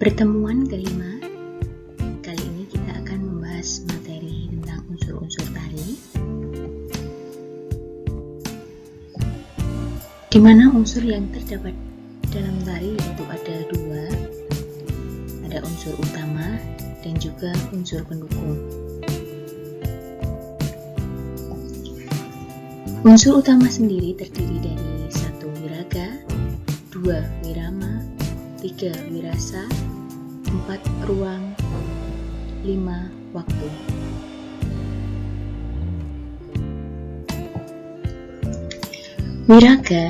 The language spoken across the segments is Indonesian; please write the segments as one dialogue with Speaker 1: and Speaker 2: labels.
Speaker 1: Pertemuan kelima, kali ini kita akan membahas materi tentang unsur-unsur tari, di mana unsur yang terdapat dalam tari yaitu ada dua, ada unsur utama dan juga unsur pendukung. Unsur utama sendiri terdiri dari 1 wiraga, 2 wirama, 3 wirasa, 4 ruang, 5 waktu. Wiraga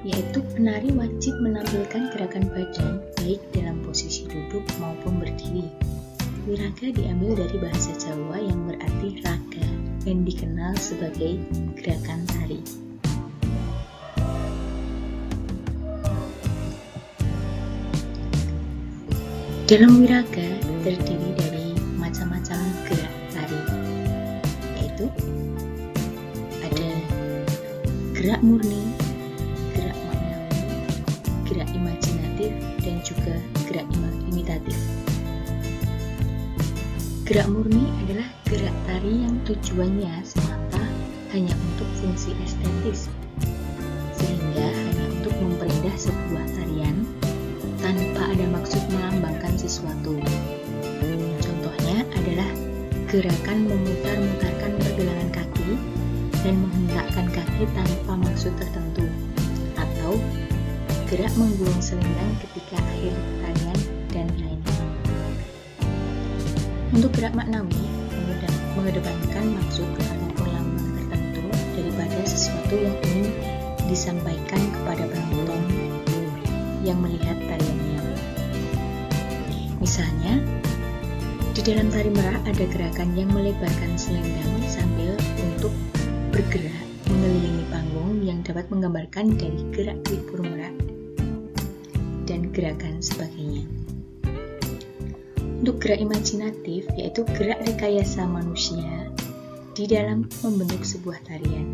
Speaker 1: yaitu penari wajib menampilkan gerakan badan baik dalam posisi duduk maupun berdiri. Wiraga diambil dari bahasa Jawa yang berarti raga dan dikenal sebagai gerakan tari. Dalam wiraga terdiri dari macam-macam gerak tari, yaitu ada gerak murni, gerak maknawi, gerak imajinatif, dan juga gerak imitatif. Gerak murni adalah gerak tari yang tujuannya semata hanya untuk fungsi estetis, sehingga hanya untuk memperindah sebuah tarian tanpa ada maksud melambangkan sesuatu. Contohnya adalah gerakan memutar-mutarkan pergelangan kaki dan menghentakkan kaki tanpa maksud tertentu, atau gerak menggulung selendang ketika akhir tarian, dan lainnya. Untuk gerak maknawi, mengedepankan maksud ataupun lambang tertentu daripada sesuatu yang ingin disampaikan kepada penonton yang melihat tariannya. Misalnya, di dalam tari merak ada gerakan yang melebarkan selendang sambil untuk bergerak mengelilingi panggung yang dapat menggambarkan dari gerak libur merak dan gerakan sebagainya. Untuk gerak imajinatif, yaitu gerak rekayasa manusia di dalam membentuk sebuah tarian.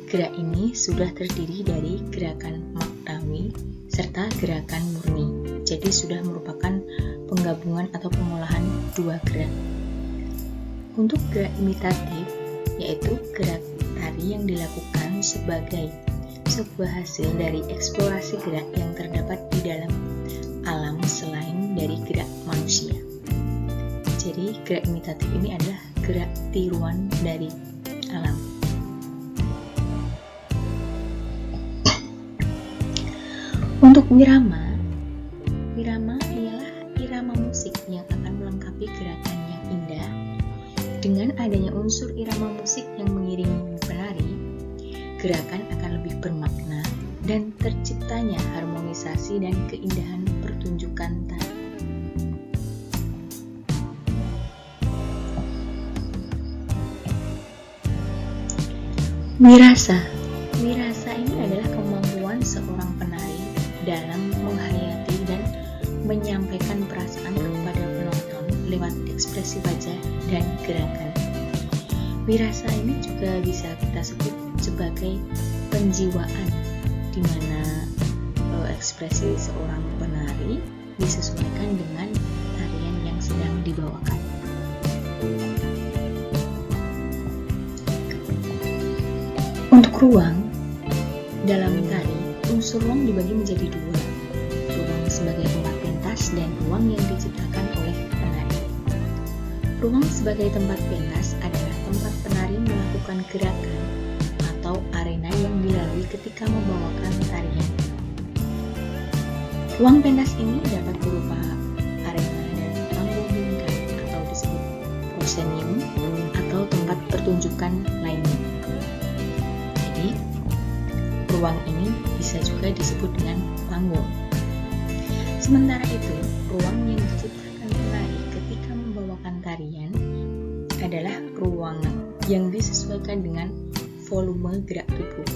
Speaker 1: Gerak ini sudah terdiri dari gerakan maknawi serta gerakan murni, jadi sudah merupakan penggabungan atau pengolahan dua gerak. Untuk gerak imitatif, yaitu gerak tari yang dilakukan sebagai sebuah hasil dari eksplorasi gerak yang terdapat di dalam alam selain dari gerak manusia. Jadi gerak imitatif ini adalah gerak tiruan dari alam. Untuk wirama ialah irama musik yang akan melengkapi gerakan yang indah. Dengan adanya unsur irama musik yang mengiringi penari, gerakan akan lebih bermakna dan terciptanya harmonisasi dan keindahan pertunjukan tari. Wirasa ini adalah kemampuan seorang penari dalam menghayati dan menyampaikan perasaan kepada penonton lewat ekspresi wajah dan gerakan. Wirasa ini juga bisa kita sebut sebagai penjiwaan, di mana ekspresi seorang penari disesuaikan dengan tarian yang sedang dibawakan. Untuk ruang, dalam tari, unsur ruang dibagi menjadi dua, ruang sebagai tempat pentas dan ruang yang diciptakan oleh penari. Ruang sebagai tempat pentas adalah tempat penari melakukan gerakan atau arena yang dilalui ketika membawakan tarian. Ruang pentas ini dapat berupa arena dan panggung lingkar atau disebut proscenium atau tempat pertunjukan lainnya. Jadi, ruang ini bisa juga disebut dengan panggung. Sementara itu, ruang yang diciptakan penari ketika membawakan tarian adalah ruang yang disesuaikan dengan volume gerak tubuh.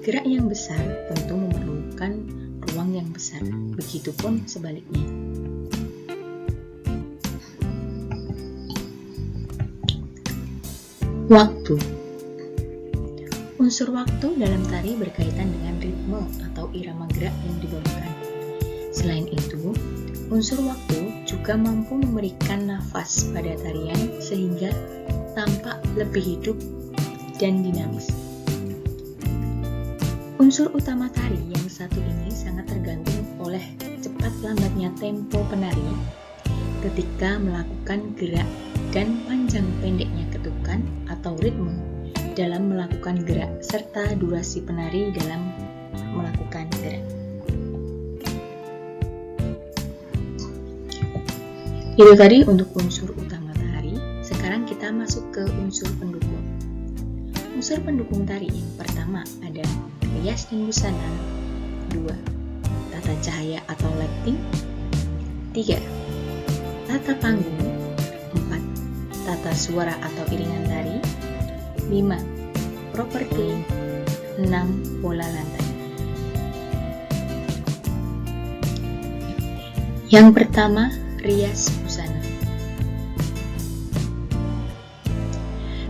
Speaker 1: Gerak yang besar tentu memerlukan ruang yang besar, begitupun sebaliknya. Waktu. Unsur waktu dalam tari berkaitan dengan ritme atau irama gerak yang dibawakan. Selain itu, unsur waktu juga mampu memberikan nafas pada tarian sehingga tampak lebih hidup dan dinamis. Unsur utama tari yang satu ini sangat tergantung oleh cepat lambatnya tempo penari ketika melakukan gerak dan panjang pendeknya ketukan atau ritme dalam melakukan gerak serta durasi penari dalam melakukan gerak. Itu tadi untuk unsur utama tari. Sekarang kita masuk ke unsur pendukung. Unsur pendukung tari yang pertama ada rias dan busana. 2. Tata cahaya atau lighting. 3. Tata panggung. 4. Tata suara atau iringan tari. 5. Properti. 6. Pola lantai. Yang pertama, rias busana.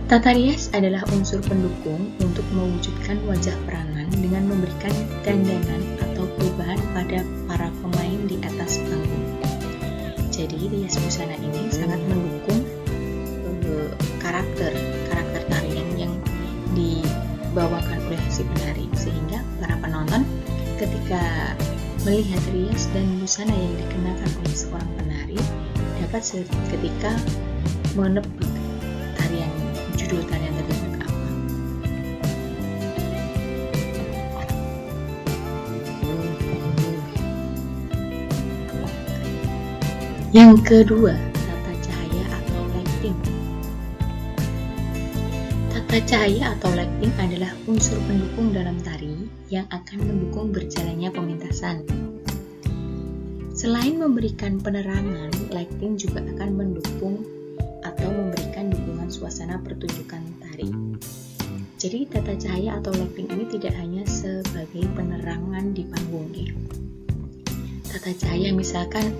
Speaker 1: Tata rias adalah unsur pendukung untuk mewujudkan wajah peranan dengan memberikan dandanan atau perubahan pada para pemain di atas panggung. Jadi rias busana ini sangat mendukung karakter tarian yang dibawakan oleh si penari, sehingga para penonton ketika melihat rias dan busana yang dikenakan oleh seorang penari dapat seketika menebak judul tarian tersebut apa. Yang kedua, tata cahaya atau lighting. Tata cahaya atau lighting adalah unsur pendukung dalam tari yang akan mendukung berjalannya pementasan. Selain memberikan penerangan, lighting juga akan mendukung atau memberikan dukungan suasana pertunjukan tari. Jadi tata cahaya atau lighting ini tidak hanya sebagai penerangan di panggung ya. Tata cahaya misalkan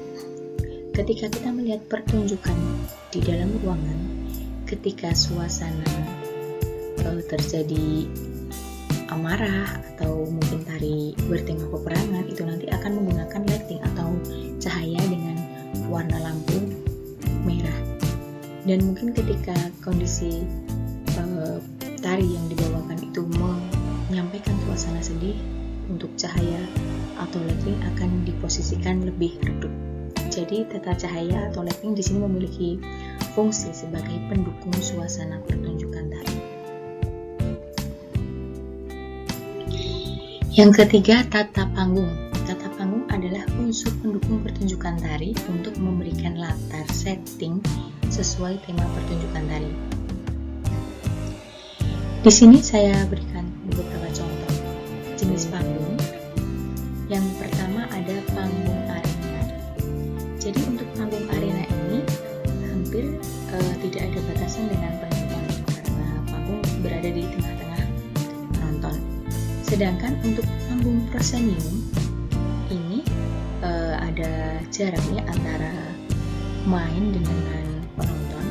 Speaker 1: ketika kita melihat pertunjukan di dalam ruangan, ketika suasana terjadi amarah atau mungkin tari bertema peperangan, itu nanti akan menggunakan lighting atau cahaya dengan warna lampu merah. Dan mungkin ketika kondisi tari yang dibawakan itu menyampaikan suasana sedih, untuk cahaya atau lighting akan diposisikan lebih redup. Jadi tata cahaya atau lighting di sini memiliki fungsi sebagai pendukung suasana pertunjukan tari. Yang ketiga, tata panggung. Tata panggung adalah unsur pendukung pertunjukan tari untuk memberikan latar setting sesuai tema pertunjukan tari. Di sini saya berikan beberapa contoh jenis panggung. Yang pertama ada panggung arena. Jadi untuk panggung arena ini hampir tidak ada batasan dengan penonton karena panggung berada di tengah-tengah penonton. Sedangkan untuk panggung proscenium ini ada jaraknya antara main dengan penonton.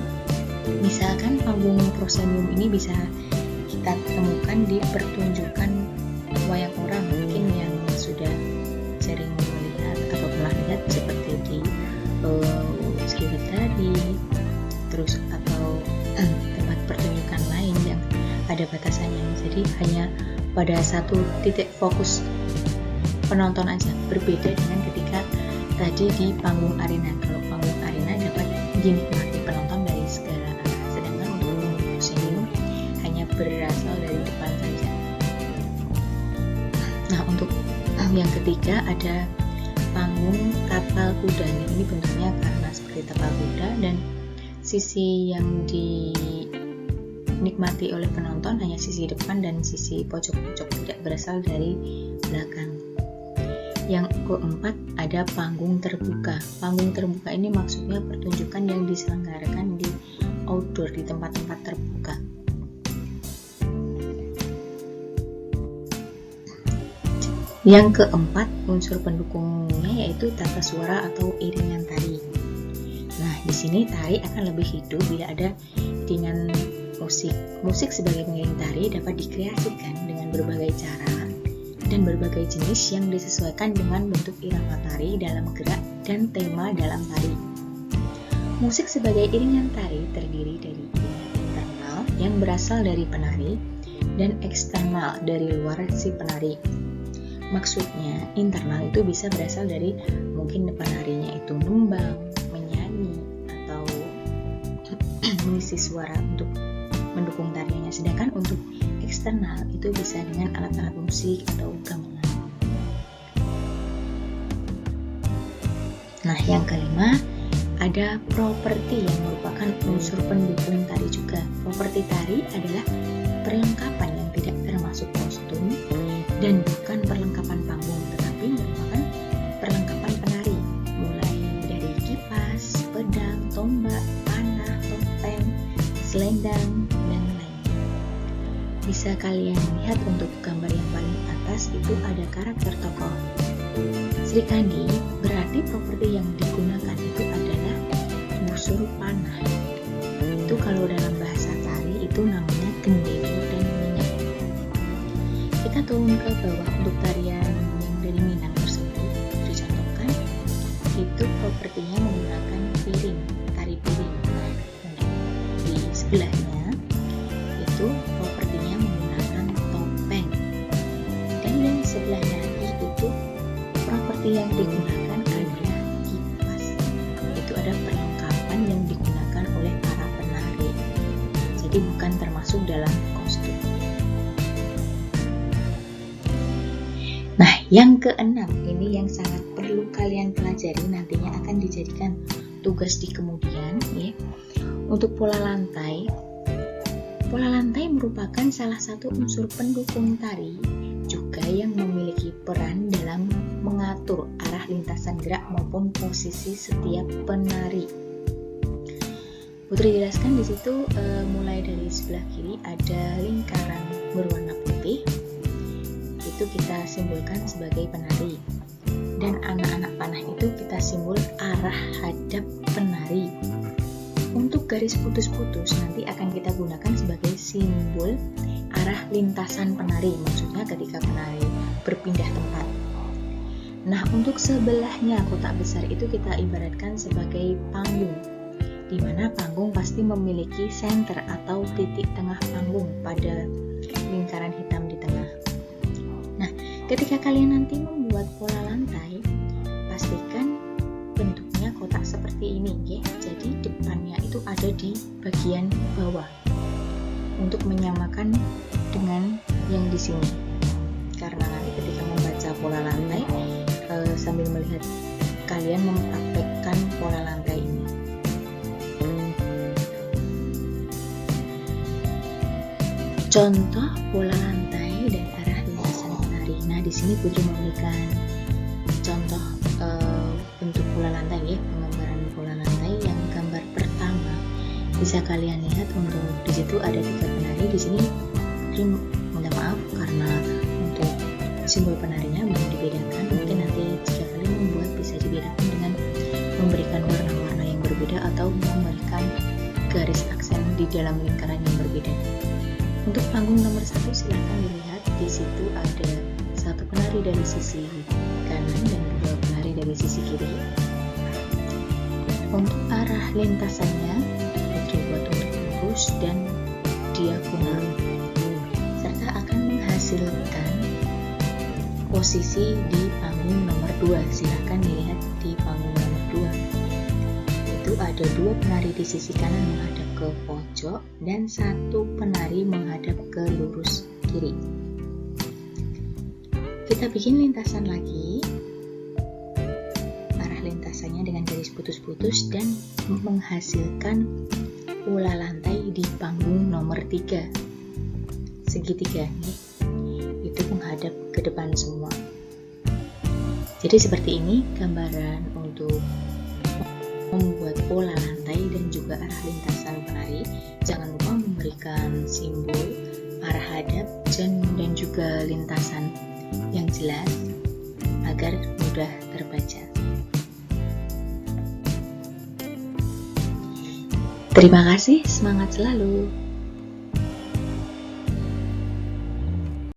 Speaker 1: Misalkan panggung proscenium ini bisa kita temukan di pertunjukan wayang orang, mungkin yang sudah sering melihat atau pernah lihat seperti di Skriwet tadi, terus atau tempat pertunjukan lain yang ada batasannya. Jadi hanya pada satu titik fokus penonton aja, berbeda dengan ketika tadi di panggung arena. Kalau panggung arena dapat dinikmati penonton dari segala arah, sedangkan untuk panggung proscenium hanya berasal dari depan saja. Nah, untuk yang ketiga ada panggung tapal kuda. Ini bentuknya karena seperti tapal kuda dan sisi yang dinikmati oleh penonton hanya sisi depan dan sisi pojok-pojok, tidak berasal dari belakang. Yang keempat ada panggung terbuka. Panggung terbuka ini maksudnya pertunjukan yang diselenggarakan di outdoor, di tempat-tempat terbuka. Yang keempat unsur pendukungnya yaitu tata suara atau iringan tari. Nah, di sini tari akan lebih hidup bila ada iringan musik. Musik sebagai pengiring tari dapat dikreasikan dengan berbagai cara dan berbagai jenis yang disesuaikan dengan bentuk irama tari dalam gerak dan tema dalam tari. Musik sebagai iringan tari terdiri dari iringan internal yang berasal dari penari dan eksternal dari luar si penari. Maksudnya, internal itu bisa berasal dari mungkin penarinya itu nembang, menyanyi, atau mengisi suara untuk mendukung tariannya. Sedangkan untuk eksternal itu bisa dengan alat-alat musik atau gamelan. Nah, yang kelima, ada properti yang merupakan unsur pendukung tari juga. Properti tari adalah perlengkapan yang tidak termasuk kostum dan bukan perlengkapan panggung, tetapi merupakan perlengkapan penari, mulai dari kipas, pedang, tombak, panah, topeng, selendang, dan lainnya. Bisa kalian lihat untuk gambar yang paling atas itu ada karakter tokoh. Sri Kandi berarti properti yang digunakan itu adalah unsur panah. Itu kalau dalam bahasa tari itu namanya gendero dan minyak. Kita turun ke bawah untuk tarian yang dari Minang tersebut dicontohkan, itu propertinya menggunakan piring, tari piring. Nah, di sebelahnya itu propertinya menggunakan topeng, dan yang sebelahnya lagi itu properti yang digunakan adalah kipas. Itu ada perlengkapan yang digunakan oleh para penari, jadi bukan termasuk dalam kostum. Nah, yang keenam ini yang sangat perlu kalian pelajari, nantinya akan dijadikan tugas di kemudian ya. Untuk pola lantai. Pola lantai merupakan salah satu unsur pendukung tari juga yang memiliki peran dalam mengatur arah lintasan gerak maupun posisi setiap penari. Putri jelaskan di situ mulai dari sebelah kiri ada lingkaran berwarna putih. Itu kita simbolkan sebagai penari, dan anak-anak panah itu kita simbol arah hadap penari. Untuk garis putus-putus nanti akan kita gunakan sebagai simbol arah lintasan penari, maksudnya ketika penari berpindah tempat. Nah, untuk sebelahnya kotak besar itu kita ibaratkan sebagai panggung, di mana panggung pasti memiliki senter atau titik tengah panggung pada lingkaran hitam di tengah. Ketika kalian nanti membuat pola lantai, pastikan bentuknya kotak seperti ini ya. Jadi depannya itu ada di bagian bawah untuk menyamakan dengan yang di sini. Karena nanti ketika membaca pola lantai sambil melihat kalian mempraktekkan pola lantai ini. Contoh pola lantai dan arah lintasan penari. Nah, di sini Putri memberikan contoh bentuk pola lantai ya, penggambaran pola lantai. Yang gambar pertama bisa kalian lihat untuk di situ ada 3 penari. Di sini Putri minta maaf karena untuk simbol penarinya belum dibedakan. Mungkin nanti jika kalian membuat bisa dibedakan dengan memberikan warna-warna yang berbeda atau memberikan garis aksen di dalam lingkaran yang berbeda. Untuk panggung nomor 1 silahkan dilihat, di situ ada 1 penari dari sisi kanan dan 2 penari dari sisi kiri. Untuk arah lintasannya Putri buat untuk lurus dan diagonal, serta akan menghasilkan posisi di panggung nomor 2. Silahkan dilihat di panggung nomor 2. Itu ada 2 penari di sisi kanan menghadap ke pojok dan 1 penari menghadap ke lurus kiri. Kita bikin lintasan lagi, arah lintasannya dengan garis putus-putus dan menghasilkan pola lantai di panggung nomor 3. Segitiga nih, itu menghadap ke depan semua. Jadi seperti ini gambaran untuk membuat pola lantai dan juga arah lintasan penari. Jangan lupa memberikan simbol arah hadap dan juga lintasan yang jelas agar mudah terbaca. Terima kasih, semangat selalu.